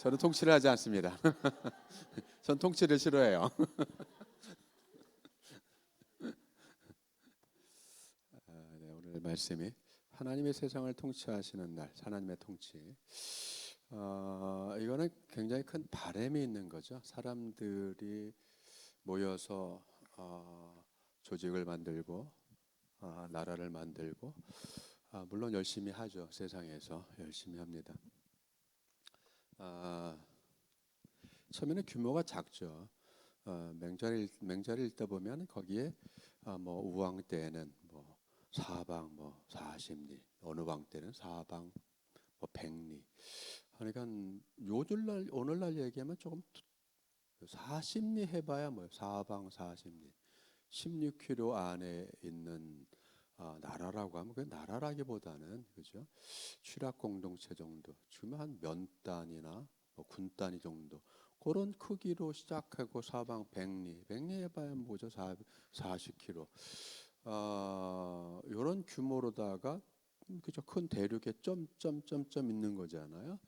저는 통치를 하지 않습니다. 전 통치를 싫어해요. 네, 오늘 말씀이 하나님의 세상을 통치하시는 날, 하나님의 통치. 이거는 굉장히 큰 바람이 있는 거죠. 사람들이 모여서 조직을 만들고 나라를 만들고 물론 열심히 하죠. 세상에서 열심히 합니다. 처음에는 규모가 작죠. 맹자를 읽다 보면 거기에 뭐 우왕 때는 뭐 사방 뭐 40리, 어느 왕 때는 사방 뭐 100리. 그러니까 오늘날 얘기하면 조금 40리 해봐야 뭐 사방 40리, 16km 안에 있는 나라라고 하면 그 나라라기보다는 그죠? 취락 공동체 정도, 지금 한 면 단위나 뭐 군 단위 정도 그런 크기로 시작하고 사방 100리, 100리 해봐야 뭐죠? 40km. 이런 규모로다가 그죠? 큰 대륙에 점점점점 있는 거잖아요.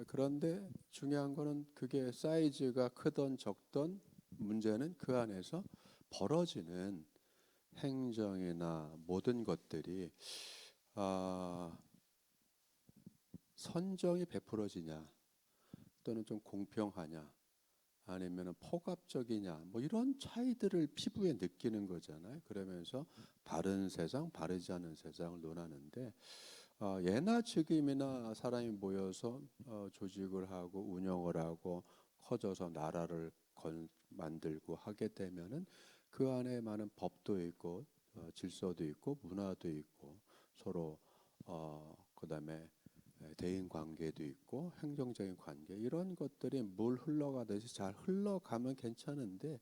그런데 중요한 거는 그게 사이즈가 크던 적던 문제는 그 안에서 벌어지는 행정이나 모든 것들이 선정이 베풀어지냐 또는 좀 공평하냐 아니면 폭압적이냐 뭐 이런 차이들을 피부에 느끼는 거잖아요. 그러면서 바른 세상, 바르지 않은 세상을 논하는데 예나 지금이나 사람이 모여서 조직을 하고 운영을 하고 커져서 나라를 만들고 하게 되면은 그 안에 많은 법도 있고 질서도 있고 문화도 있고 서로 그다음에 대인 관계도 있고 행정적인 관계 이런 것들이 물 흘러가듯이 잘 흘러가면 괜찮은데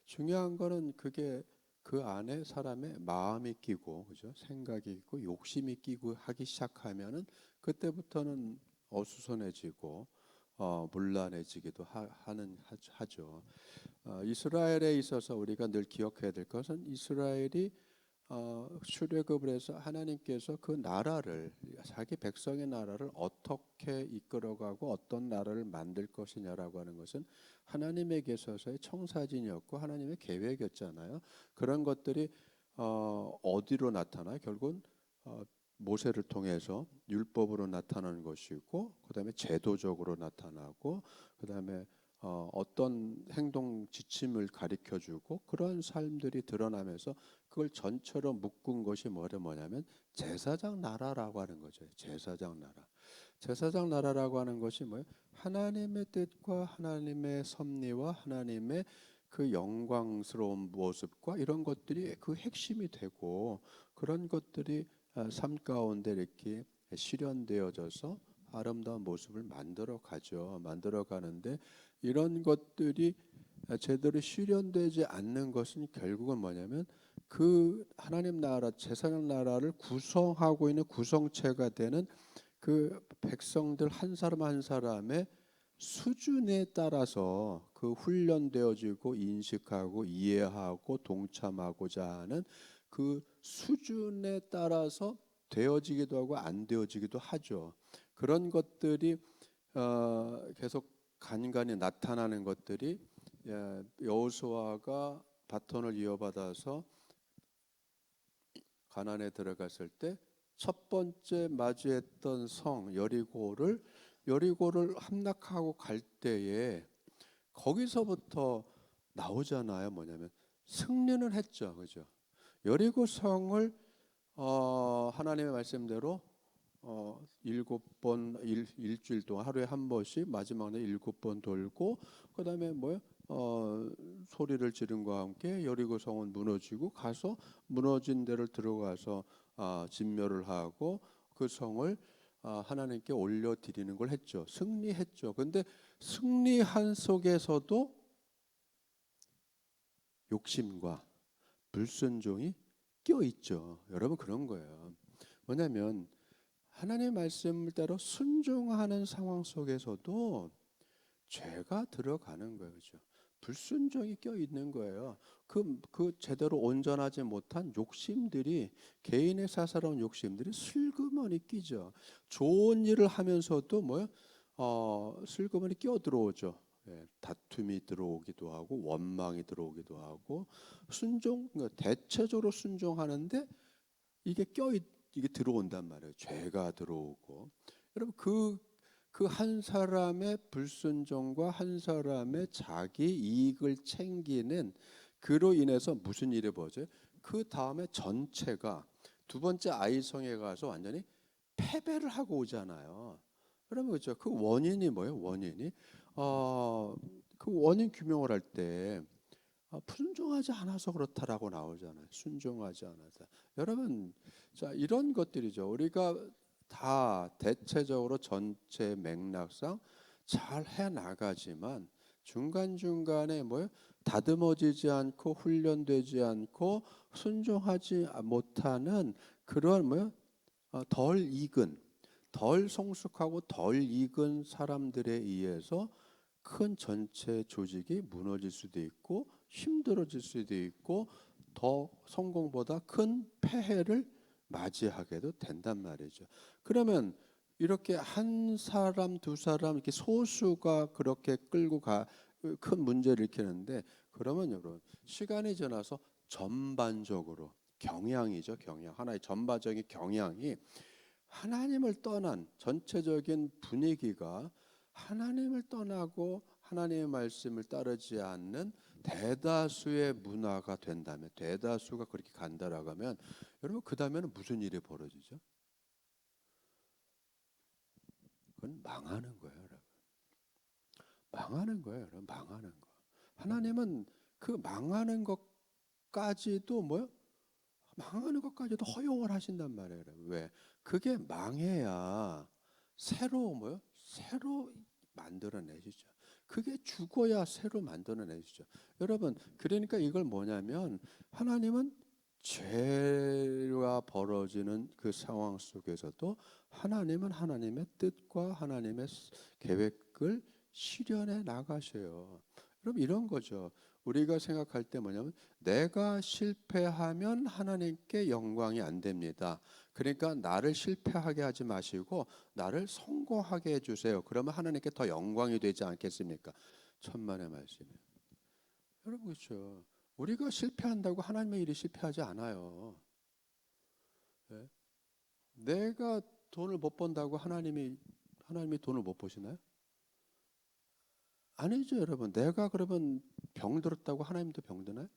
중요한 거는 그게 그 안에 사람의 마음이 끼고 그죠? 생각이 있고 욕심이 끼고 하기 시작하면은 그때부터는 어수선해지고 문란해지기도 하죠. 이스라엘에 있어서 우리가 늘 기억해야 될 것은 이스라엘이 출애굽을 해서 하나님께서 그 나라를 자기 백성의 나라를 어떻게 이끌어가고 어떤 나라를 만들 것이냐라고 하는 것은 하나님에게 있어서의 청사진이었고 하나님의 계획이었잖아요. 그런 것들이 어디로 나타나요? 결국은 모세를 통해서 율법으로 나타나는 것이고 그다음에 제도적으로 나타나고 그다음에 어떤 행동 지침을 가르쳐주고 그런 삶들이 드러나면서 그걸 전체로 묶은 것이 뭐냐면 제사장 나라라고 하는 거죠. 제사장 나라. 제사장 나라라고 하는 것이 뭐예요? 하나님의 뜻과 하나님의 섭리와 하나님의 그 영광스러운 모습과 이런 것들이 그 핵심이 되고 그런 것들이 삶 가운데 이렇게 실현되어져서 아름다운 모습을 만들어 가죠. 만들어 가는데 이런 것들이 제대로 실현되지 않는 것은 결국은 뭐냐면 그 하나님 나라 제사장 나라를 구성하고 있는 구성체가 되는 그 백성들 한 사람 한 사람의 수준에 따라서 그 훈련되어지고 인식하고 이해하고 동참하고자 하는 그 수준에 따라서 되어지기도 하고 안 되어지기도 하죠. 그런 것들이 계속 간간히 나타나는 것들이 여호수아가 바톤을 이어받아서 가나안에 들어갔을 때 첫 번째 마주했던 성 여리고를 함락하고 갈 때에 거기서부터 나오잖아요. 뭐냐면 승리는 했죠, 그죠? 여리고 성을 하나님의 말씀대로 7번 일주일 동안 하루에 한 번씩 마지막 날 7번 돌고 그다음에 뭐요? 소리를 지른 것과 함께 여리고 성은 무너지고 가서 무너진 데를 들어가서 진멸을 하고 그 성을 하나님께 올려드리는 걸 했죠. 승리했죠. 근데 승리한 속에서도 욕심과 불순종이 껴 있죠. 여러분 그런 거예요. 뭐냐면 하나님의 말씀을 따라 순종하는 상황 속에서도 죄가 들어가는 거예요. 그렇죠? 불순종이 껴 있는 거예요. 그 제대로 온전하지 못한 욕심들이 개인의 사사로운 욕심들이 슬그머니 끼죠. 좋은 일을 하면서도 뭐요? 슬그머니 끼어 들어오죠. 예, 다툼이 들어오기도 하고 원망이 들어오기도 하고 그러니까 대체적으로 순종하는데 이게 이게 들어온단 말이에요. 죄가 들어오고 여러분 그 한 사람의 불순종과 한 사람의 자기 이익을 챙기는 그로 인해서 무슨 일이 벌어져요? 그 다음에 전체가 두 번째 아이성에 가서 완전히 패배를 하고 오잖아요. 그러면 그렇죠. 그 원인이 뭐예요? 원인이 그 원인 규명을 할 때 순종하지 않아서 그렇다라고 나오잖아요. 순종하지 않아서. 여러분, 자 이런 것들이죠. 우리가 다 대체적으로 전체 맥락상 잘 해 나가지만 중간 중간에 뭐예요? 다듬어지지 않고 훈련되지 않고 순종하지 못하는 그런 뭐예요? 덜 익은, 덜 성숙하고 덜 익은 사람들에 의해서 큰 전체 조직이 무너질 수도 있고 힘들어질 수도 있고 더 성공보다 큰 폐해를 맞이하게도 된단 말이죠. 그러면 이렇게 한 사람, 두 사람 이렇게 소수가 그렇게 끌고 큰 문제를 일으키는데 그러면 여러분 시간이 지나서 전반적으로 경향이죠, 경향. 하나의 전반적인 경향이 하나님을 떠난 전체적인 분위기가 하나님을 떠나고 하나님의 말씀을 따르지 않는 대다수의 문화가 된다면 대다수가 그렇게 간다라고 하면 여러분 그 다음에는 무슨 일이 벌어지죠? 그건 망하는 거예요, 여러분. 망하는 거예요, 여러분. 망하는 거. 하나님은 그 망하는 것까지도 뭐요? 망하는 것까지도 허용을 하신단 말이에요. 여러분. 왜? 그게 망해야 새로 뭐요? 새로 만들어내시죠. 그게 죽어야 새로 만들어내시죠. 여러분, 그러니까 이걸 뭐냐면 하나님은 죄가 벌어지는 그 상황 속에서도 하나님은 하나님의 뜻과 하나님의 계획을 실현해 나가셔요. 여러분 이런 거죠. 우리가 생각할 때 뭐냐면 내가 실패하면 하나님께 영광이 안 됩니다. 그러니까 나를 실패하게 하지 마시고 나를 성공하게 해주세요. 그러면 하나님께 더 영광이 되지 않겠습니까? 천만의 말씀이에요. 여러분 그렇죠. 우리가 실패한다고 하나님의 일이 실패하지 않아요. 네? 내가 돈을 못 번다고 하나님이 돈을 못 보시나요? 아니죠, 여러분. 내가 그러면 병들었다고 하나님도 병드나요?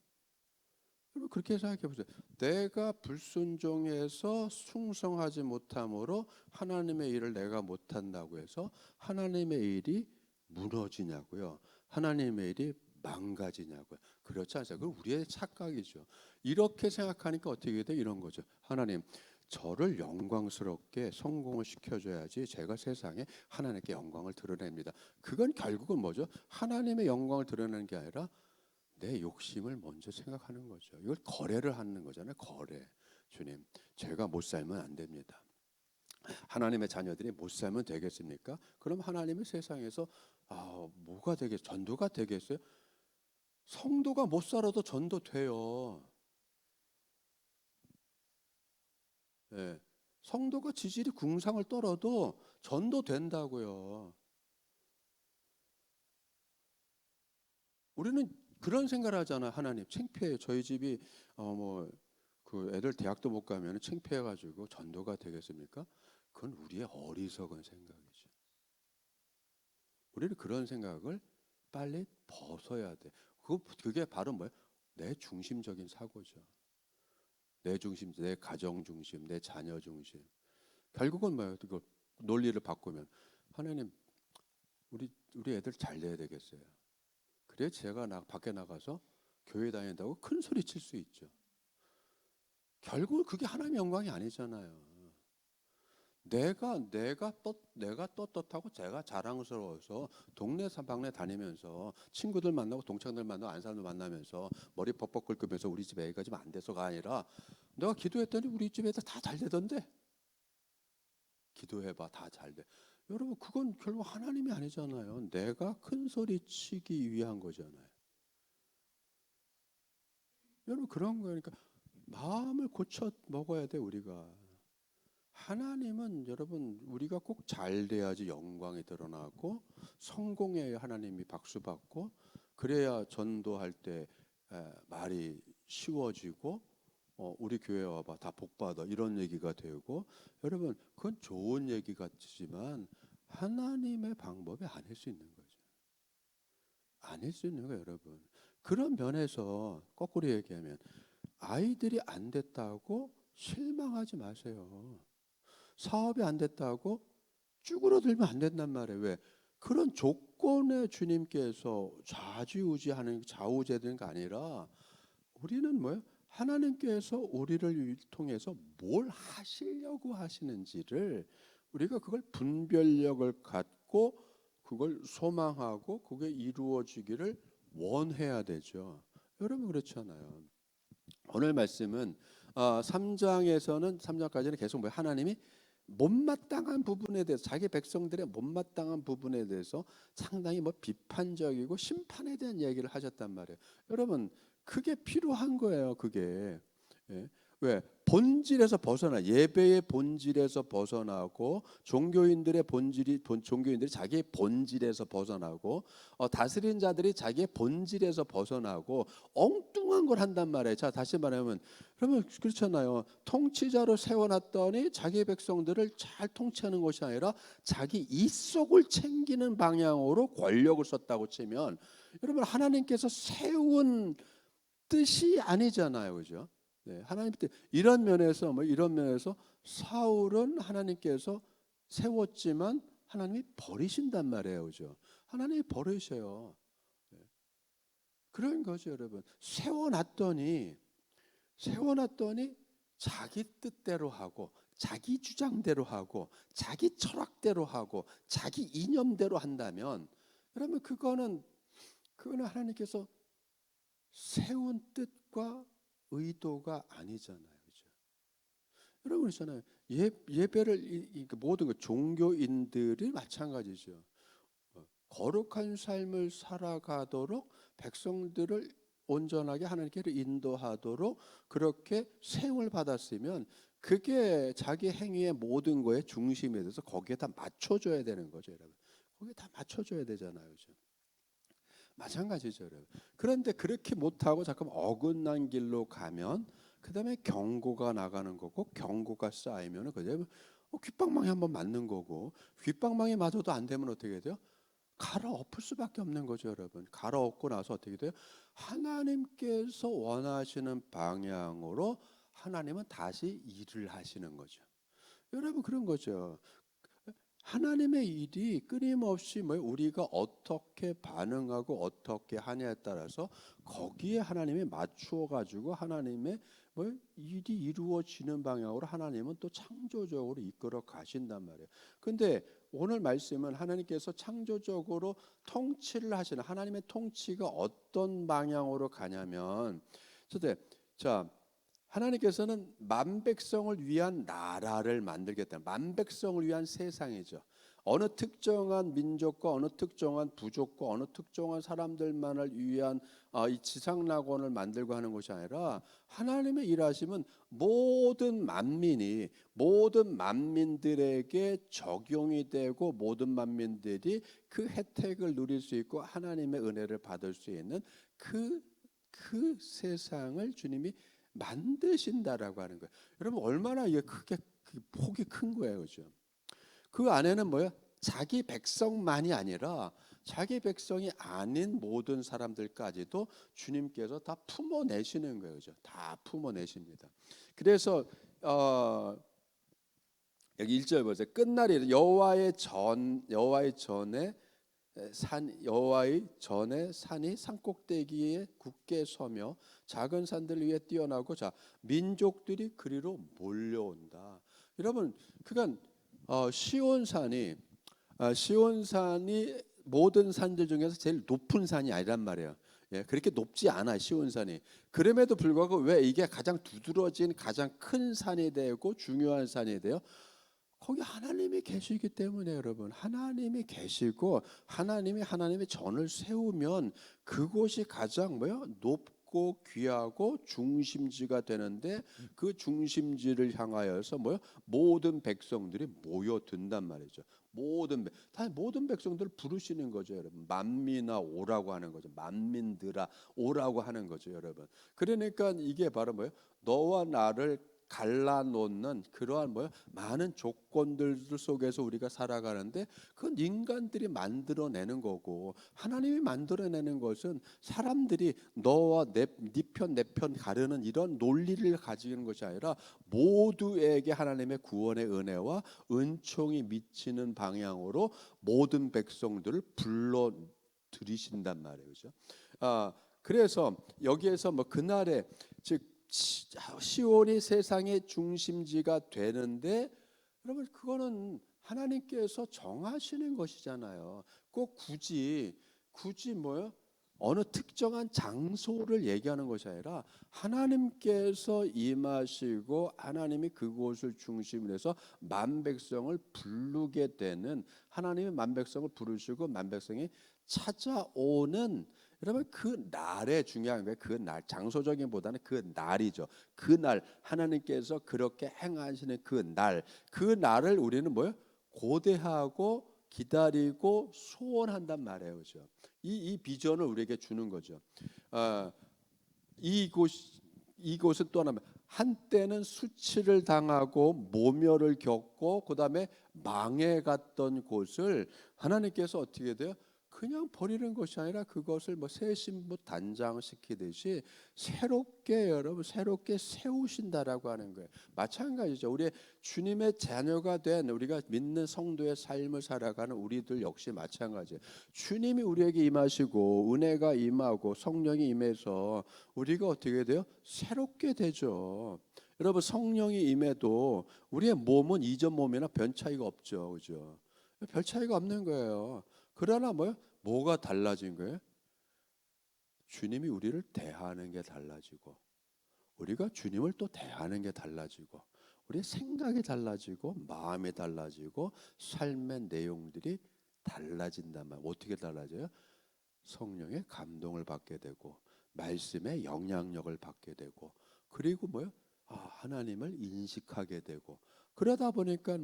여러분 그렇게 생각해 보세요. 내가 불순종해서 충성하지 못함으로 하나님의 일을 내가 못한다고 해서 하나님의 일이 무너지냐고요? 하나님의 일이 망가지냐고요? 그렇지 않아요. 그건 우리의 착각이죠. 이렇게 생각하니까 어떻게 돼? 이런 거죠. 하나님, 저를 영광스럽게 성공을 시켜줘야지 제가 세상에 하나님께 영광을 드러냅니다. 그건 결국은 뭐죠? 하나님의 영광을 드러내는 게 아니라 내 욕심을 먼저 생각하는 거죠. 이걸 거래를 하는 거잖아요. 거래. 주님, 제가 못 살면 안 됩니다. 하나님의 자녀들이 못 살면 되겠습니까? 그럼 하나님의 세상에서 뭐가 되겠? 전도가 되겠어요? 성도가 못 살아도 전도 돼요. 예. 성도가 지질이 궁상을 떨어도 전도 된다고요. 우리는 그런 생각을 하잖아요. 하나님 창피해요. 저희 집이 그 애들 대학도 못 가면 창피해가지고 전도가 되겠습니까? 그건 우리의 어리석은 생각이죠. 우리는 그런 생각을 빨리 벗어야 돼. 그게 바로 뭐예요? 내 중심적인 사고죠. 내 중심, 내 가정 중심, 내 자녀 중심. 결국은 뭐예요? 그 논리를 바꾸면 하나님 우리 애들 잘 돼야 되겠어요. 그래 제가 밖에 나가서 교회 다닌다고 큰 소리 칠 수 있죠. 결국 그게 하나님의 영광이 아니잖아요. 내가 떳떳하고 제가 자랑스러워서 동네 사방네 다니면서 친구들 만나고 동창들 만나고 아는 사람들 만나면서 머리 벅벅 긁으면서 우리 집 애가 좀 안 돼서가 아니라 내가 기도했더니 우리 집 애들 다 잘 되던데 기도해봐 다 잘 돼. 여러분 그건 결국 하나님이 아니잖아요. 내가 큰 소리 치기 위한 거잖아요. 여러분 그런 거니까 마음을 고쳐 먹어야 돼 우리가. 하나님은 여러분 우리가 꼭 잘 돼야지 영광이 드러나고 성공해야 하나님이 박수 받고 그래야 전도할 때 말이 쉬워지고 우리 교회 와봐 다 복받아 이런 얘기가 되고 여러분 그건 좋은 얘기 같지만 하나님의 방법이 아닐 수 있는 거죠. 아닐 수 있는 거예요, 여러분. 그런 면에서 거꾸로 얘기하면 아이들이 안 됐다고 실망하지 마세요. 사업이 안 됐다고 쭈그러들면 안 된단 말이에요. 왜? 그런 조건에 주님께서 좌우지되는 게 아니라 우리는 뭐예요? 하나님께서 우리를 통해서 뭘 하시려고 하시는지를 우리가 그걸 분별력을 갖고 그걸 소망하고 그게 이루어지기를 원해야 되죠. 여러분 그렇잖아요. 오늘 말씀은 3장에서는 3장까지는 계속 뭐 하나님이 못마땅한 부분에 대해서 자기 백성들의 못마땅한 부분에 대해서 상당히 뭐 비판적이고 심판에 대한 얘기를 하셨단 말이에요. 여러분 그게 필요한 거예요. 그게 왜 본질에서 예배의 본질에서 벗어나고 종교인들이 자기의 본질에서 벗어나고 다스린 자들이 자기의 본질에서 벗어나고 엉뚱한 걸 한단 말이에요. 자 다시 말하면 그러면 그렇잖아요. 통치자로 세워놨더니 자기 백성들을 잘 통치하는 것이 아니라 자기 이속을 챙기는 방향으로 권력을 썼다고 치면 여러분 하나님께서 세운 뜻이 아니잖아요, 그죠? 네, 하나님 뜻 이런 면에서 사울은 하나님께서 세웠지만 하나님이 버리신단 말이에요, 그죠? 하나님이 버리셔요. 네. 그런 거죠, 여러분. 세워놨더니 자기 뜻대로 하고 자기 주장대로 하고 자기 철학대로 하고 자기 이념대로 한다면 여러분 그거는 하나님께서 세운 뜻과 의도가 아니잖아요, 그죠? 여러분 있잖아요. 예배를 모든 종교인들이 마찬가지죠. 거룩한 삶을 살아가도록 백성들을 온전하게 하나님께로 인도하도록 그렇게 세움을 받았으면 그게 자기 행위의 모든 거에 중심에 대해서 거기에 다 맞춰줘야 되는 거죠, 여러분. 거기에 다 맞춰줘야 되잖아요, 그죠? 마찬가지죠, 여러분. 그런데 그렇게 못하고 잠깐 어긋난 길로 가면 그 다음에 경고가 나가는 거고 경고가 쌓이면 그다음에 귓방망이 한번 맞는 거고 귓방망이 맞아도 안 되면 어떻게 돼요? 갈아엎을 수밖에 없는 거죠, 여러분. 갈아엎고 나서 어떻게 돼요? 하나님께서 원하시는 방향으로 하나님은 다시 일을 하시는 거죠. 여러분 그런 거죠. 하나님의 일이 끊임없이 우리가 어떻게 반응하고 어떻게 하냐에 따라서 거기에 하나님이 맞추어 가지고 하나님의 일이 이루어지는 방향으로 하나님은 또 창조적으로 이끌어 가신단 말이에요. 근데 오늘 말씀은 하나님께서 창조적으로 통치를 하시는 하나님의 통치가 어떤 방향으로 가냐면 자 하나님께서는 만백성을 위한 나라를 만들겠다. 만백성을 위한 세상이죠. 어느 특정한 민족과 어느 특정한 부족과 어느 특정한 사람들만을 위한 이 지상 낙원을 만들고 하는 것이 아니라 하나님의 일하심은 모든 만민들에게 적용이 되고 모든 만민들이 그 혜택을 누릴 수 있고 하나님의 은혜를 받을 수 있는 그 세상을 주님이 만드신다라고 하는 거예요. 여러분 얼마나 이게 폭이 큰 거예요, 그죠? 그 안에는 자기 백성만이 아니라 자기 백성이 아닌 모든 사람들까지도 주님께서 다 품어내시는 거예요, 그죠? 다 품어내십니다. 그래서 여기 1절 보세요. 끝날이 여호와의 전에 산이 산꼭대기에 굳게 서며 작은 산들 위에 뛰어나고 자 민족들이 그리로 몰려온다. 여러분 그러니까 시온산이 모든 산들 중에서 제일 높은 산이 아니란 말이에요. 예, 그렇게 높지 않아 시온산이. 그럼에도 불구하고 왜 이게 가장 두드러진 가장 큰 산이 되고 중요한 산이 돼요? 거기 하나님이 계시기 때문에 여러분 하나님이 계시고 하나님의 전을 세우면 그곳이 가장 높고 높고 귀하고 중심지가 되는데 그 중심지를 향하여서 뭐요? 모든 백성들이 모여든단 말이죠. 모든 백성들을 부르시는 거죠, 여러분. 만민아 오라고 하는 거죠. 만민들아 오라고 하는 거죠, 여러분. 그러니까 이게 바로 뭐예요? 너와 나를 갈라놓는 그러한 뭐야 많은 조건들 속에서 우리가 살아가는데 그건 인간들이 만들어내는 거고, 하나님이 만들어내는 것은 사람들이 너와 네 편 내 편 가르는 이런 논리를 가지는 것이 아니라 모두에게 하나님의 구원의 은혜와 은총이 미치는 방향으로 모든 백성들을 불러 들이신단 말이에요. 그죠? 그래서 여기에서 뭐 그날에 즉 시온이 세상의 중심지가 되는데, 여러분 그거는 하나님께서 정하시는 것이잖아요. 꼭 굳이 뭐요? 어느 특정한 장소를 얘기하는 것이 아니라 하나님께서 임하시고 하나님이 그곳을 중심으로 해서 만백성을 부르게 되는, 하나님이 만백성을 부르시고 만백성이 찾아오는, 여러분 그 날에 중요한 거예요. 그 날, 장소적인보다는 그 날이죠. 그 날 하나님께서 그렇게 행하시는 그 날을 우리는 뭐예요? 고대하고 기다리고 소원한단 말이에요, 그죠? 이 비전을 우리에게 주는 거죠. 아, 이곳 이곳은 또 하나, 한때는 수치를 당하고 모멸을 겪고 그다음에 망해갔던 곳을 하나님께서 어떻게 돼요? 그냥 버리는 것이 아니라 그것을 뭐 새 신부 단장시키듯이 새롭게, 여러분 새롭게 세우신다라고 하는 거예요. 마찬가지죠. 우리 주님의 자녀가 된 우리가 믿는 성도의 삶을 살아가는 우리들 역시 마찬가지예요. 주님이 우리에게 임하시고 은혜가 임하고 성령이 임해서 우리가 어떻게 돼요? 새롭게 되죠. 여러분 성령이 임해도 우리의 몸은 이전 몸이나 별 차이가 없죠, 그죠? 별 차이가 없는 거예요. 그러나 뭐가 달라진 거예요? 주님이 우리를 대하는 게 달라지고, 우리가 주님을 또 대하는 게 달라지고, 우리의 생각이 달라지고, 마음이 달라지고, 삶의 내용들이 달라진단 말이에요. 어떻게 달라져요? 성령의 감동을 받게 되고, 말씀의 영향력을 받게 되고, 그리고 하나님을 인식하게 되고, 그러다 보니까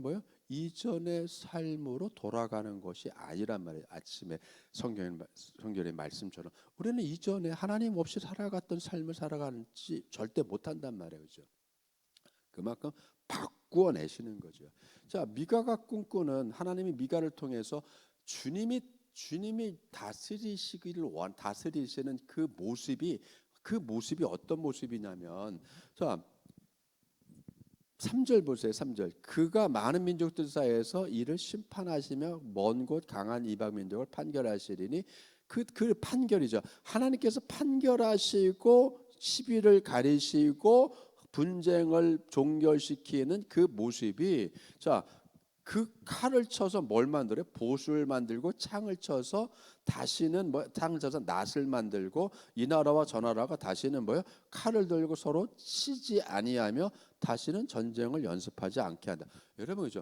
이전의 삶으로 돌아가는 것이 아니란 말이에요. 아침에 성경의 말씀처럼 우리는 이전에 하나님 없이 살아갔던 삶을 살아가는지 절대 못한단 말이에요, 그죠? 그만큼 바꾸어 내시는 거죠. 자, 미가가 꿈꾸는, 하나님이 미가를 통해서 주님이 다스리시는 그 모습이 어떤 모습이냐면, 자 3절 보세요. 3절. 그가 많은 민족들 사이에서 이를 심판하시며 먼 곳 강한 이방 민족을 판결하시리니, 그 판결이죠. 하나님께서 판결하시고 시비를 가리시고 분쟁을 종결시키는 그 모습이, 자, 그 칼을 쳐서 뭘 만들어요? 보수를 만들고 창을 쳐서 다시는 창을 쳐서 낫을 만들고, 이 나라와 저 나라가 다시는 칼을 들고 서로 치지 아니하며 다시는 전쟁을 연습하지 않게 한다. 여러분 그죠?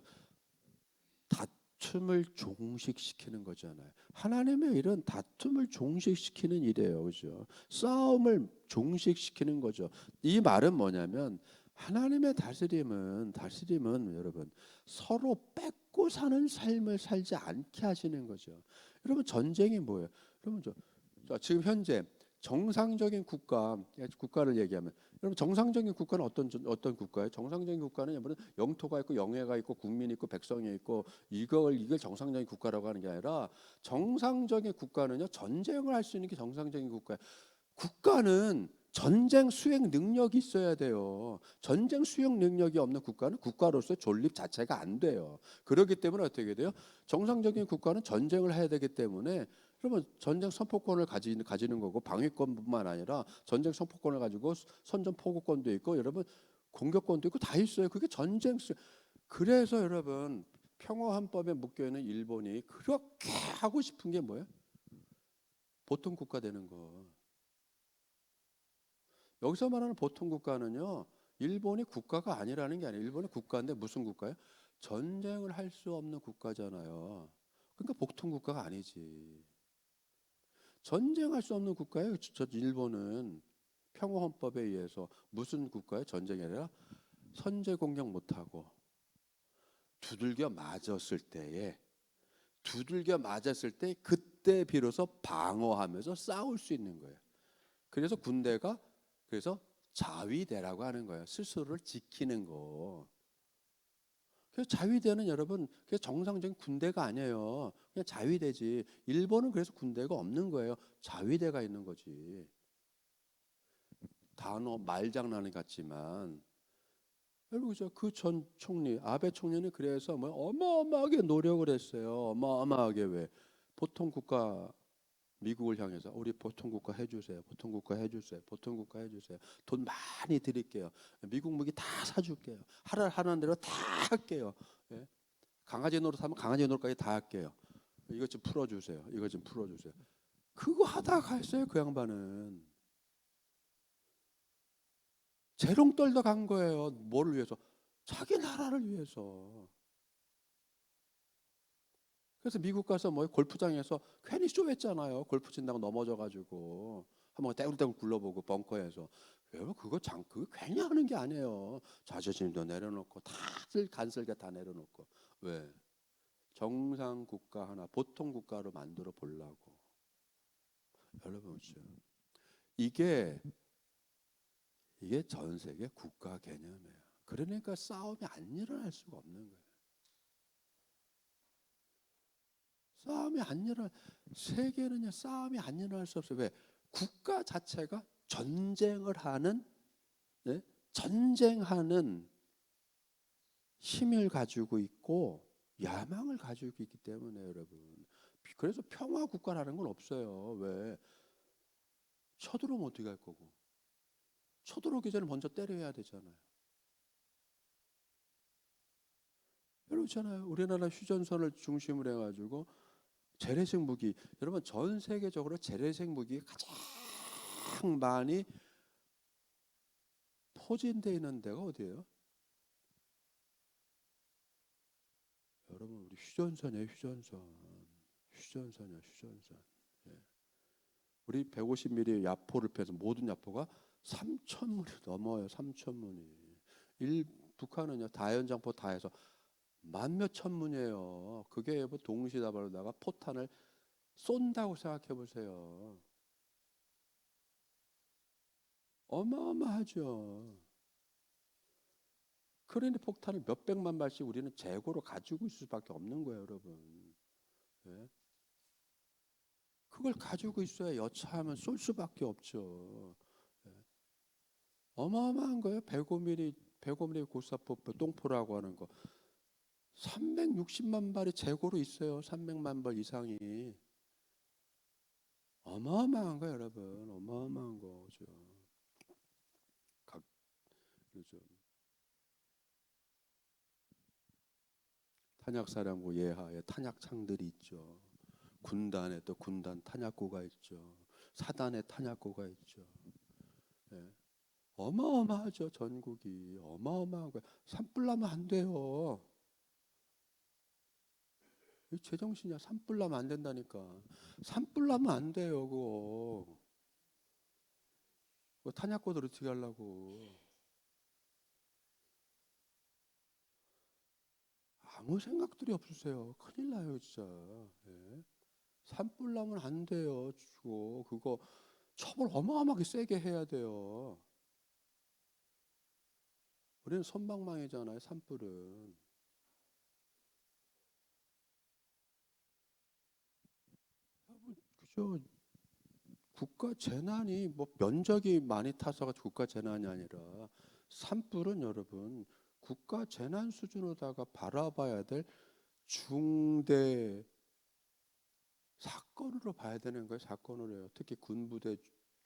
다툼을 종식시키는 거잖아요. 하나님의 일은 다툼을 종식시키는 일이에요, 그죠? 싸움을 종식시키는 거죠. 이 말은 뭐냐면 하나님의 다스림은 여러분 서로 뺏고 사는 삶을 살지 않게 하시는 거죠. 여러분 전쟁이 뭐예요? 여러분 지금 현재 정상적인 국가를 얘기하면, 여러분 정상적인 국가는 어떤 국가예요? 정상적인 국가는 여러분 영토가 있고 영해가 있고 국민이 있고 백성이 있고, 이걸 정상적인 국가라고 하는 게 아니라, 정상적인 국가는요 전쟁을 할 수 있는 게 정상적인 국가예요. 국가는 전쟁 수행 능력이 있어야 돼요. 전쟁 수행 능력이 없는 국가는 국가로서 존립 자체가 안 돼요. 그렇기 때문에 어떻게 돼요? 정상적인 국가는 전쟁을 해야 되기 때문에, 그러면 전쟁 선포권을 가지는 거고, 방위권뿐만 아니라 전쟁 선포권을 가지고 선전 포고권도 있고, 여러분 공격권도 있고 다 있어요. 그게 전쟁 수. 그래서 여러분 평화헌법에 묶여 있는 일본이 그렇게 하고 싶은 게 뭐예요? 보통 국가 되는 거. 여기서 말하는 보통 국가는요, 일본이 국가가 아니라는 게 아니에요. 일본이 국가인데 무슨 국가예요? 전쟁을 할 수 없는 국가잖아요. 그러니까 보통 국가가 아니지. 전쟁할 수 없는 국가예요, 저 일본은. 평화헌법에 의해서 무슨 국가의 전쟁이 아니라 선제 공격 못하고 두들겨 맞았을 때에 그때 비로소 방어하면서 싸울 수 있는 거예요. 그래서 군대가 그래서 자위대라고 하는 거예요. 스스로를 지키는 거. 그래서 자위대는 여러분 그게 정상적인 군대가 아니에요. 그냥 자위대지. 일본은 그래서 군대가 없는 거예요. 자위대가 있는 거지. 단어 말장난 같지만 여러분 그 전 총리 아베 총리는 그래서 뭐 어마어마하게 노력을 했어요. 어마어마하게 왜 보통 국가 미국을 향해서 우리 보통 국가 해주세요. 보통 국가 해주세요. 보통 국가 해주세요. 돈 많이 드릴게요. 미국 무기 다 사줄게요. 하라는 대로 다 할게요. 예? 강아지 노릇하면 강아지 노릇까지 다 할게요. 이것 좀 풀어주세요. 이것 좀 풀어주세요. 그거 하다가 했어요. 그 양반은 재롱 떨다 간 거예요. 뭐를 위해서? 자기 나라를 위해서. 그래서 미국 가서 뭐 골프장에서 괜히 쇼했잖아요. 골프 친다고 넘어져가지고 한번 떼굴떼굴 굴러보고 벙커에서. 여러분 그거 괜히 하는 게 아니에요. 자존심도 내려놓고 다들 간설게 다 내려놓고 왜 정상 국가 하나 보통 국가로 만들어 보려고. 여러분 보죠. 이게 이게 전 세계 국가 개념이에요. 그러니까 싸움이 안 일어날 수가 없는 거예요. 싸움이 안 일어나 세계는요 싸움이 안 일어날 수 없어요. 왜? 국가 자체가 전쟁을 하는 네? 전쟁하는 힘을 가지고 있고 야망을 가지고 있기 때문에 여러분. 그래서 평화 국가라는 건 없어요. 왜? 쳐들어오면 어떻게 할 거고? 쳐들어오기 전에 먼저 때려야 되잖아요. 그렇잖아요. 우리나라 휴전선을 중심으로 해가지고 재래식 무기 여러분 전 세계적으로 재래식 무기 가장 많이 포진되어 있는 데가 어디예요? 여러분 우리 휴전선이에요. 휴전선. 예. 우리 150mm 야포를 빼서 모든 야포가 3,000문이 넘어요. 3,000문이. 북한은요 다연장포 다 해서 만 몇천 문이에요. 그게 뭐 동시다발로다가 포탄을 쏜다고 생각해 보세요. 어마어마하죠. 그런데 폭탄을 몇 백만 발씩 우리는 재고로 가지고 있을 수밖에 없는 거예요, 여러분. 예? 그걸 가지고 있어야 여차하면 쏠 수밖에 없죠. 예? 어마어마한 거예요. 105mm 고사포 똥포라고 하는 거. 360만 발이 재고로 있어요. 300만 발 이상이. 어마어마한 거예요, 여러분. 어마어마한 거죠. 각 요즘 탄약사령부 예하에 탄약창들이 있죠. 군단에 또 군단 탄약고가 있죠. 사단에 탄약고가 있죠. 예. 어마어마하죠. 전국이 어마어마한 거예요. 산불 나면 안 돼요. 이 제정신이야. 산불 나면 안 된다니까. 산불 나면 안 돼요. 그거 탄약고들 어떻게 하려고. 아무 생각들이 없으세요. 큰일 나요 진짜. 예. 산불 나면 안 돼요. 주고 그거 처벌 어마어마하게 세게 해야 돼요. 우리는 선방망이잖아요. 산불은. 그죠? 국가 재난이 뭐 면적이 많이 타서 국가 재난이 아니라 산불은 여러분 국가 재난 수준으로다가 바라봐야 될 중대 사건으로 봐야 되는 거예요. 사건으로 해요. 특히 군부대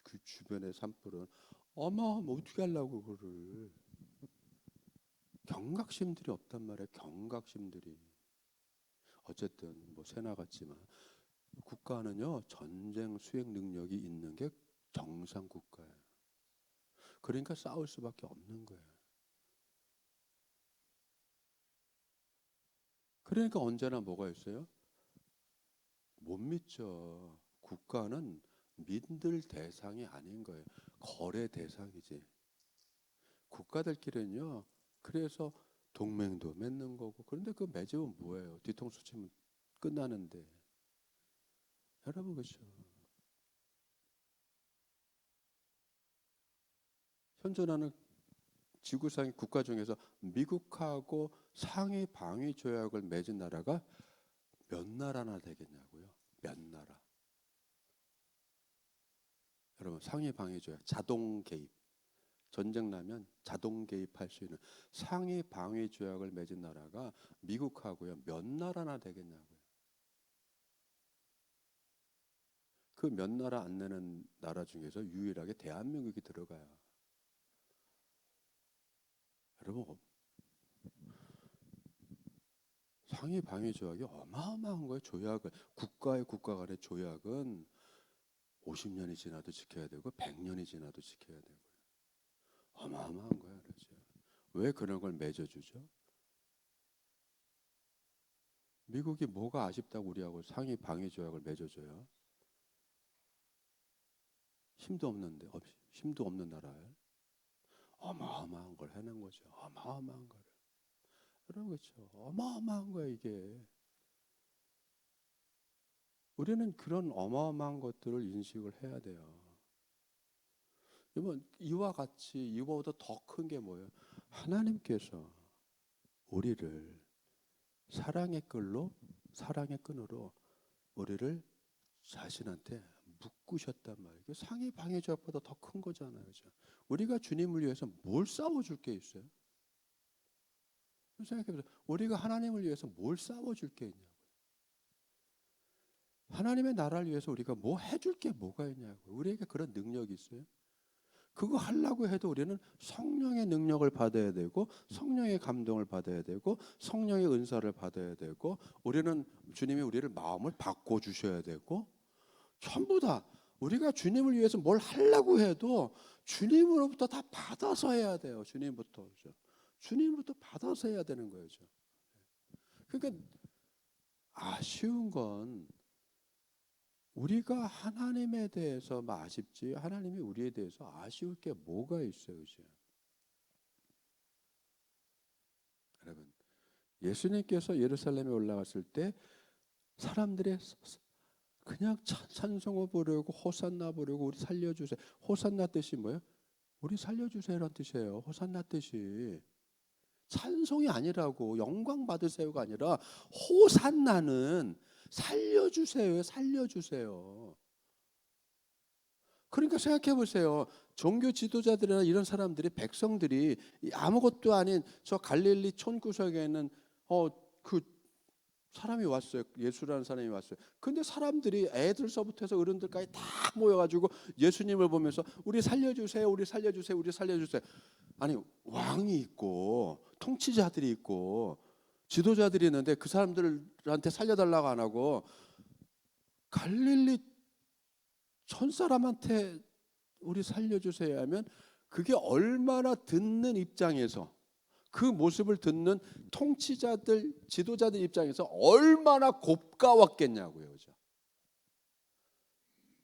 그 주변의 산불은 뭐 어떻게 하려고 그거를 경각심들이 없단 말이에요. 경각심들이. 어쨌든 뭐 새 나갔지만 국가는요 전쟁 수행 능력이 있는 게 정상 국가예요. 그러니까 싸울 수밖에 없는 거예요. 그러니까 언제나 뭐가 있어요? 못 믿죠. 국가는 믿을 대상이 아닌 거예요. 거래 대상이지. 국가들끼리는요. 그래서 동맹도 맺는 거고. 그런데 그 맺으면 뭐예요? 뒤통수 치면 끝나는데. 여러분 그렇죠? 현존하는 지구상의 국가 중에서 미국하고 상위 방위 조약을 맺은 나라가 몇 나라나 되겠냐고요? 몇 나라? 여러분 상위 방위 조약 자동 개입. 전쟁 나면 자동 개입할 수 있는 상위 방위 조약을 맺은 나라가 미국하고요. 몇 나라나 되겠냐고요. 그 몇 나라 안 내는 나라 중에서 유일하게 대한민국이 들어가요. 여러분 상위 방위 조약이 어마어마한 거예요. 조약을 국가의 국가 간의 조약은 50년이 지나도 지켜야 되고 100년이 지나도 지켜야 되고 어마어마한 거야, 그렇죠? 왜 그런 걸 맺어주죠? 미국이 뭐가 아쉽다고 우리하고 상위 방위 조약을 맺어줘요? 힘도 없는 나라에 어마어마한 걸 해낸 거죠. 어마어마한 거를. 그런 거죠. 어마어마한 거야 이게. 우리는 그런 어마어마한 것들을 인식을 해야 돼요. 여러분 이와 같이 이거보다 더 큰 게 뭐예요? 하나님께서 우리를 사랑의 끈으로 우리를 자신한테 묶으셨단 말이에요. 상해 방해자보다 더 큰 거잖아요. 그죠? 우리가 주님을 위해서 뭘 싸워줄 게 있어요? 생각해보세요. 우리가 하나님을 위해서 뭘 싸워줄 게 있냐고. 하나님의 나라를 위해서 우리가 뭐 해줄 게 뭐가 있냐고. 우리에게 그런 능력이 있어요? 그거 하려고 해도 우리는 성령의 능력을 받아야 되고 성령의 감동을 받아야 되고 성령의 은사를 받아야 되고 우리는 주님이 우리를 마음을 바꿔주셔야 되고 전부 다 우리가 주님을 위해서 뭘 하려고 해도 주님으로부터 다 받아서 해야 돼요. 주님부터. 그렇죠? 주님부터 받아서 해야 되는 거예요. 그렇죠? 그러니까 아쉬운 건 우리가 하나님에 대해서 아쉽지 하나님이 우리에 대해서 아쉬울 게 뭐가 있어요. 그렇죠? 여러분 예수님께서 예루살렘에 올라갔을 때 사람들의 그냥 찬송을 부르고 호산나 부르고 우리 살려주세요. 호산나 뜻이 뭐예요? 우리 살려주세요라는 뜻이에요. 호산나 뜻이 찬송이 아니라고 영광 받으세요가 아니라 호산나는 살려주세요. 살려주세요. 그러니까 생각해 보세요. 종교 지도자들이나 이런 사람들이 백성들이 아무것도 아닌 저 갈릴리 촌구석에 있는 그 사람이 왔어요. 예수라는 사람이 왔어요. 근데 사람들이 애들서부터 해서 어른들까지 다 모여가지고 예수님을 보면서 우리 살려주세요, 우리 살려주세요, 우리 살려주세요. 아니 왕이 있고 통치자들이 있고 지도자들이 있는데 그 사람들한테 살려달라고 안 하고 갈릴리 촌사람한테 우리 살려주세요 하면 그게 얼마나 듣는 입장에서 그 모습을 듣는 통치자들, 지도자들 입장에서 얼마나 곱가웠겠냐고요. 그죠?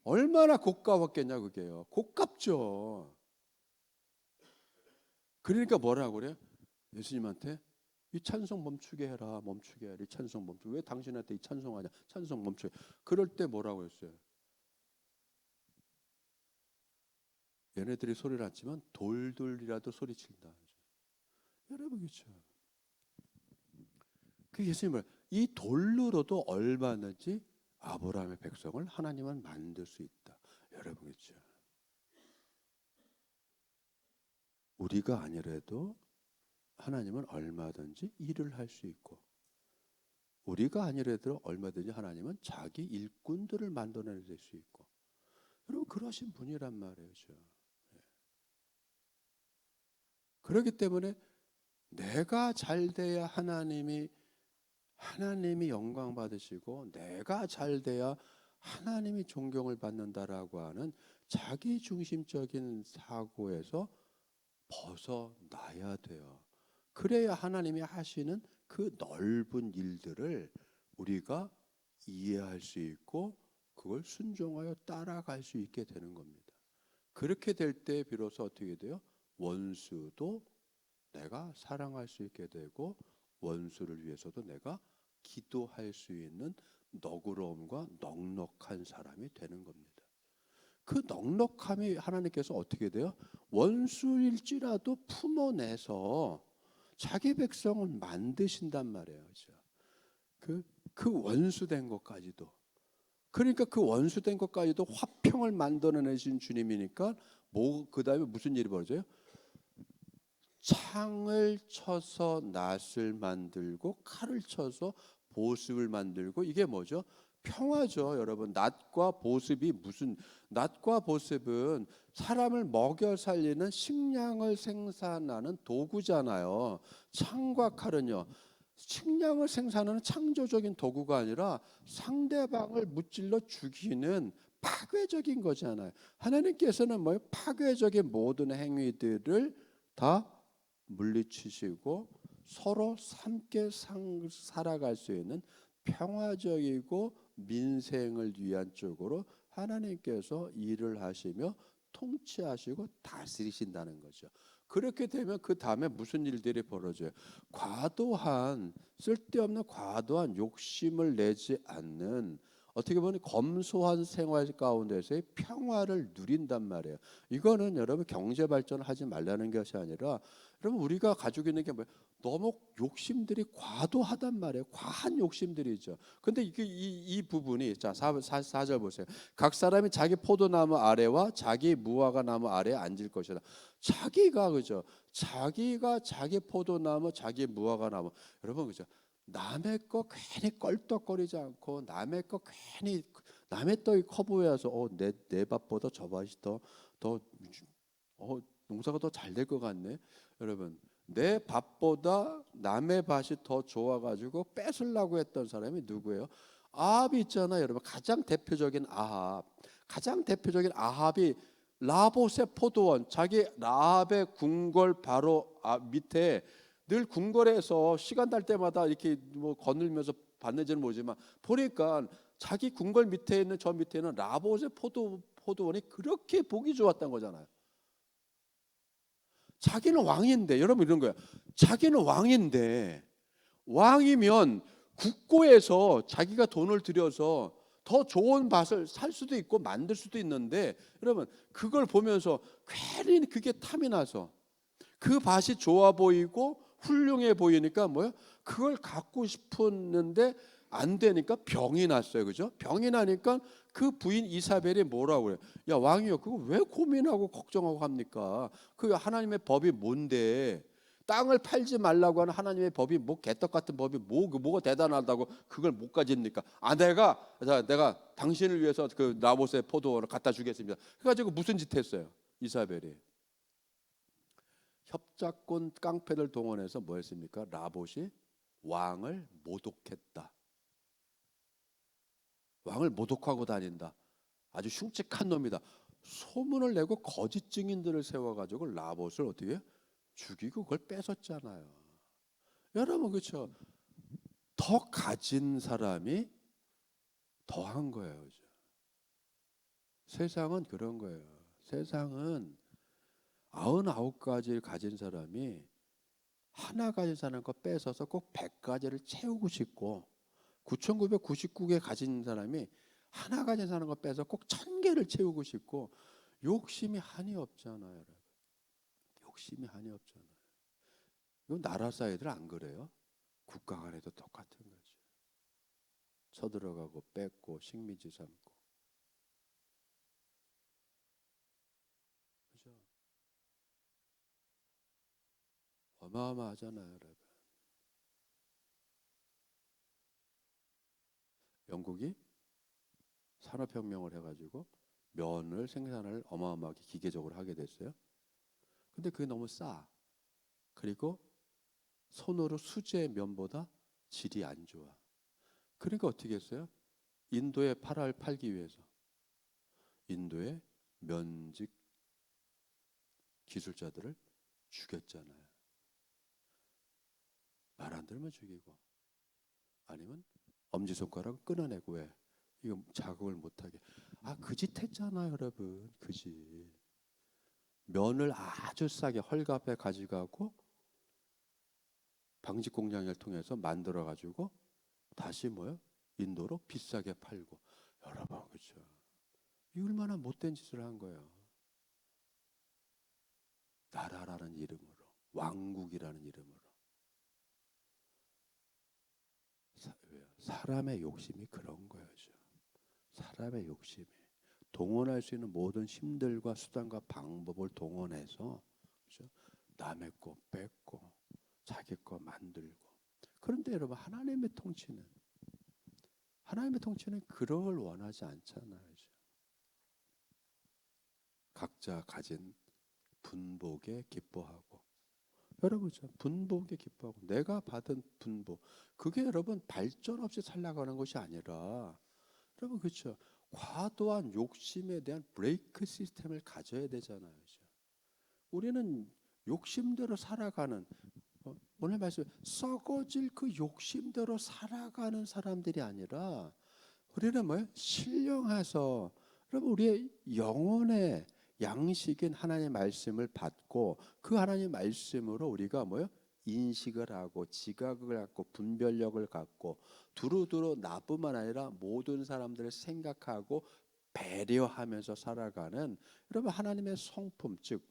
얼마나 곱가웠겠냐 그게요. 곱깝죠. 그러니까 뭐라고 그래요? 예수님한테 이 찬송 멈추게 해라. 멈추게 해라. 이 찬송 멈추게. 왜 당신한테 이 찬송하냐. 찬송 멈추게. 그럴 때 뭐라고 했어요? 얘네들이 소리를 안 치면 돌돌이라도 소리친다. 여러분 그렇죠? 그 예수님을 이 돌로로도 얼마든지 아브라함의 백성을 하나님은 만들 수 있다. 여러분 그렇죠? 우리가 아니라도 하나님은 얼마든지 일을 할 수 있고 우리가 아니라도 얼마든지 하나님은 자기 일꾼들을 만들어낼 수 있고 여러분 그러신 분이란 말이에요. 그렇기 때문에 내가 잘 돼야 하나님이 영광 받으시고 내가 잘 돼야 하나님이 존경을 받는다라고 하는 자기 중심적인 사고에서 벗어나야 돼요. 그래야 하나님이 하시는 그 넓은 일들을 우리가 이해할 수 있고 그걸 순종하여 따라갈 수 있게 되는 겁니다. 그렇게 될 때 비로소 어떻게 돼요? 원수도 내가 사랑할 수 있게 되고 원수를 위해서도 내가 기도할 수 있는 너그러움과 넉넉한 사람이 되는 겁니다. 그 넉넉함이 하나님께서 어떻게 돼요? 원수일지라도 품어내서 자기 백성을 만드신단 말이에요. 그렇죠? 그 원수된 것까지도. 그러니까 그 원수된 것까지도 화평을 만들어내신 주님이니까 그 다음에 무슨 일이 벌어져요? 창을 쳐서 낫을 만들고 칼을 쳐서 보습을 만들고, 이게 뭐죠? 평화죠, 여러분. 낫과 보습은 사람을 먹여 살리는 식량을 생산하는 도구잖아요. 창과 칼은요, 식량을 생산하는 창조적인 도구가 아니라 상대방을 무찔러 죽이는 파괴적인 거잖아요. 하나님께서는 뭐예요? 파괴적인 모든 행위들을 다 물리치시고 서로 함께 살아갈 수 있는 평화적이고 민생을 위한 쪽으로 하나님께서 일을 하시며 통치하시고 다스리신다는 거죠. 그렇게 되면 그 다음에 무슨 일들이 벌어져요? 쓸데없는 과도한 욕심을 내지 않는, 어떻게 보면 검소한 생활 가운데서의 평화를 누린단 말이에요. 이거는 여러분 경제 발전을 하지 말라는 것이 아니라, 여러분 우리가 가지고 있는 게 뭐예요? 너무 욕심들이 과도하단 말이에요. 과한 욕심들이죠. 근데 이 부분이, 자, 4절 보세요. 각 사람이 자기 포도나무 아래와 자기 무화과 나무 아래에 앉을 것이다. 자기가, 그죠? 자기가 자기 포도나무, 자기 무화과 나무. 여러분, 그죠? 남의 거 괜히 껄떡거리지 않고, 남의 거 괜히, 남의 떡이 커 보여서 내 밭보다 저 밭이 더 농사가 더 잘 될 것 같네. 여러분, 내 밭보다 남의 밭이 더 좋아가지고 뺏으려고 했던 사람이 누구예요? 아합이 있잖아요, 여러분. 가장 대표적인 아합이 라봇의 포도원, 자기 라합의 궁궐 바로 밑에 늘 궁궐에서 시간 날 때마다 이렇게 뭐 거닐면서 봤는지는 모르지만 보니까 자기 궁궐 밑에 있는 저 밑에는 라봇의 포도원이 그렇게 보기 좋았던 거잖아요. 자기는 왕인데, 여러분 이런 거야. 자기는 왕인데, 왕이면 국고에서 자기가 돈을 들여서 더 좋은 밭을 살 수도 있고 만들 수도 있는데, 여러분 그걸 보면서 괜히 그게 탐이 나서 그 밭이 좋아 보이고 훌륭해 보이니까 뭐야? 그걸 갖고 싶었는데 안 되니까 병이 났어요. 그죠? 병이 나니까 그 부인 이사벨이 뭐라고 그래요? 야, 왕이요, 그거 왜 고민하고 걱정하고 합니까? 그 하나님의 법이 뭔데? 땅을 팔지 말라고 하는 하나님의 법이 뭐 개떡 같은 법이 뭐가 대단하다고 그걸 못 가집니까? 내가 당신을 위해서 그 나봇의 포도원을 갖다 주겠습니다. 그래가지고 무슨 짓 했어요? 이사벨이 협작권 깡패들 동원해서 뭐 했습니까? 라봇이 왕을 모독했다. 왕을 모독하고 다닌다. 아주 흉측한 놈이다. 소문을 내고 거짓 증인들을 세워가지고 라봇을 어떻게 죽이고 그걸 뺏었잖아요. 여러분, 그렇죠? 더 가진 사람이 더한 거예요. 그렇죠? 세상은 그런 거예요. 세상은 99가지를 가진 사람이 하나 가진 사람 거 뺏어서 꼭 100가지를 채우고 싶고, 9,999개 가진 사람이 하나 가진 사람 거 빼서 꼭 1,000개를 채우고 싶고, 욕심이 한이 없잖아요, 여러분. 욕심이 한이 없잖아요. 이건 나라 사이들 안 그래요? 국가 간에도 똑같은 거죠. 쳐들어가고 뺏고 식민지 삼고, 그죠? 어마어마하잖아요, 여러분. 영국이 산업혁명을 해가지고 면을 생산을 어마어마하게 기계적으로 하게 됐어요. 근데 그게 너무 싸. 그리고 손으로 수제 면보다 질이 안 좋아. 그러니까 어떻게 했어요? 인도에 팔기 위해서 인도의 면직 기술자들을 죽였잖아요. 말 안 들으면 죽이고, 아니면 엄지손가락을 끊어내고. 왜? 이거 자극을 못하게. 그 짓 했잖아 여러분. 그짓. 면을 아주 싸게 헐값에 가져가고 방직 공장을 통해서 만들어 가지고 다시 뭐요? 인도로 비싸게 팔고. 여러분 그렇죠. 이 얼마나 못된 짓을 한 거예요. 나라라는 이름으로, 왕국이라는 이름으로. 사람의 욕심이 그런 거죠. 사람의 욕심이 동원할 수 있는 모든 힘들과 수단과 방법을 동원해서, 그렇죠? 남의 거 뺏고 자기 거 만들고. 그런데 여러분 하나님의 통치는 그걸 원하지 않잖아요. 그렇죠? 각자 가진 분복에 기뻐하고. 여러분 분복에 기뻐하고 내가 받은 분복, 그게 여러분 발전 없이 살아가는 것이 아니라, 여러분 그렇죠, 과도한 욕심에 대한 브레이크 시스템을 가져야 되잖아요. 그렇죠? 우리는 욕심대로 살아가는, 오늘 말씀 썩어질 그 욕심대로 살아가는 사람들이 아니라, 우리는 뭐예요? 신령해서, 여러분 우리의 영혼의 양식인 하나님의 말씀을 받고 그 하나님의 말씀으로 우리가 뭐예요? 인식을 하고 지각을 갖고 분별력을 갖고 두루두루 나뿐만 아니라 모든 사람들을 생각하고 배려하면서 살아가는, 여러분 하나님의 성품, 즉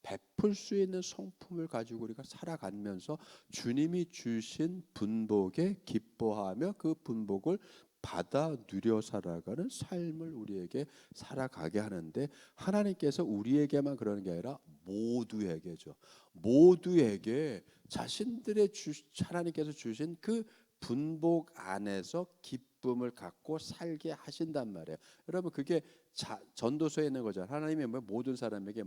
베풀 수 있는 성품을 가지고 우리가 살아가면서 주님이 주신 분복에 기뻐하며 그 분복을 받아 누려 살아가는 삶을 우리에게 살아가게 하는데, 하나님께서 우리에게만 그러는 게 아니라 모두에게죠. 모두에게 자신들의 하나님께서 주신 그 분복 안에서 기쁨을 갖고 살게 하신단 말이에요. 여러분 그게 전도서에 있는 거잖아요. 하나님이 모든 사람에게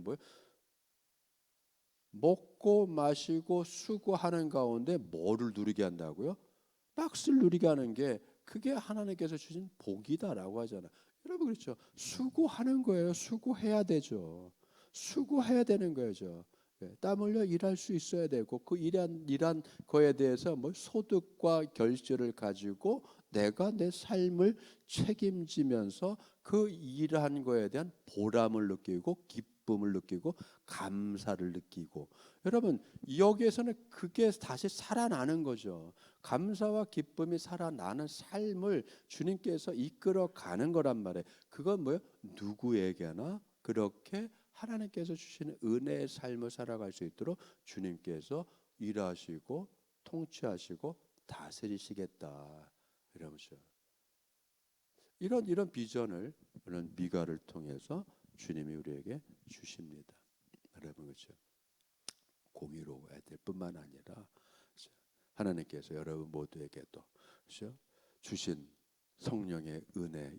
먹고 마시고 수고하는 가운데 뭐를 누리게 한다고요? 빡을 누리게 하는 게, 그게 하나님께서 주신 복이다라고 하잖아요. 여러분 그렇죠. 수고하는 거예요. 수고해야 되죠. 수고해야 되는 거죠. 땀 흘려 일할 수 있어야 되고, 그 일한 거에 대해서 소득과 결실을 가지고 내가 내 삶을 책임지면서 그 일한 거에 대한 보람을 느끼고 기쁨을 느끼고 감사를 느끼고. 여러분 여기에서는 그게 다시 살아나는 거죠. 감사와 기쁨이 살아나는 삶을 주님께서 이끌어 가는 거란 말이에요. 그건 뭐예요? 누구에게나 그렇게 하나님께서 주시는 은혜의 삶을 살아갈 수 있도록 주님께서 일하시고 통치하시고 다스리시겠다, 이러면서 이런 비전을, 이런 미가를 통해서 주님이 우리에게 주십니다. 여러분 그렇죠? 공의로워야 될 뿐만 아니라 하나님께서 여러분 모두에게도 그렇죠? 주신 성령의 은혜,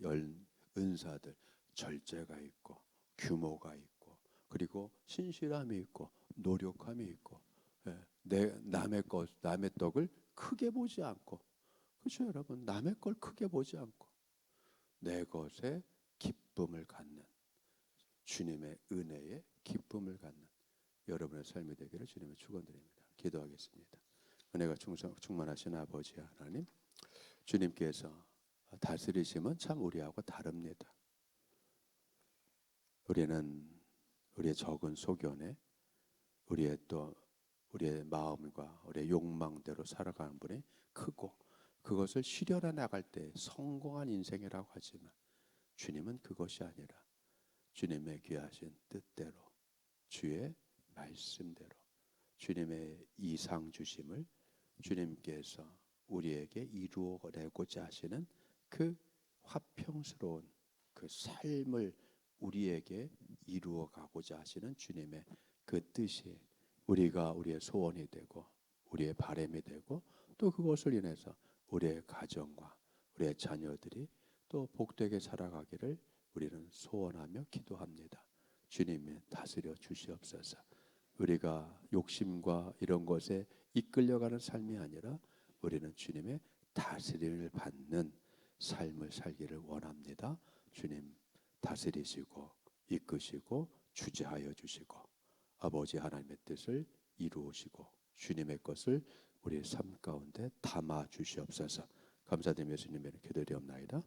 은사들, 절제가 있고 규모가 있고 그리고 신실함이 있고 노력함이 있고, 남의 떡을 크게 보지 않고, 그렇죠 여러분, 남의 걸 크게 보지 않고 내 것에 기쁨을 갖는, 주님의 은혜에 기쁨을 갖는 여러분의 삶이 되기를 주님의 축원드립니다. 기도하겠습니다. 은혜가 충만하신 아버지 하나님, 주님께서 다스리심은 참 우리하고 다릅니다. 우리는 우리의 적은 소견에 우리의 마음과 우리의 욕망대로 살아가는 분이 크고, 그것을 실현해 나갈 때 성공한 인생이라고 하지만, 주님은 그것이 아니라 주님의 귀하신 뜻대로, 주의 말씀대로, 주님의 이상 주심을 주님께서 우리에게 이루어내고자 하시는 그 화평스러운 그 삶을 우리에게 이루어가고자 하시는 주님의 그 뜻이 우리의 소원이 되고 우리의 바람이 되고, 또 그것을 인해서 우리의 가정과 우리의 자녀들이 또 복되게 살아가기를 우리는 소원하며 기도합니다. 주님이 다스려 주시옵소서. 우리가 욕심과 이런 것에 이끌려가는 삶이 아니라 우리는 주님의 다스림을 받는 삶을 살기를 원합니다. 주님 다스리시고 이끄시고 주재하여 주시고 아버지 하나님의 뜻을 이루시고 주님의 것을 우리의 삶 가운데 담아 주시옵소서. 감사드리며 예수님의 기도드리옵나이다.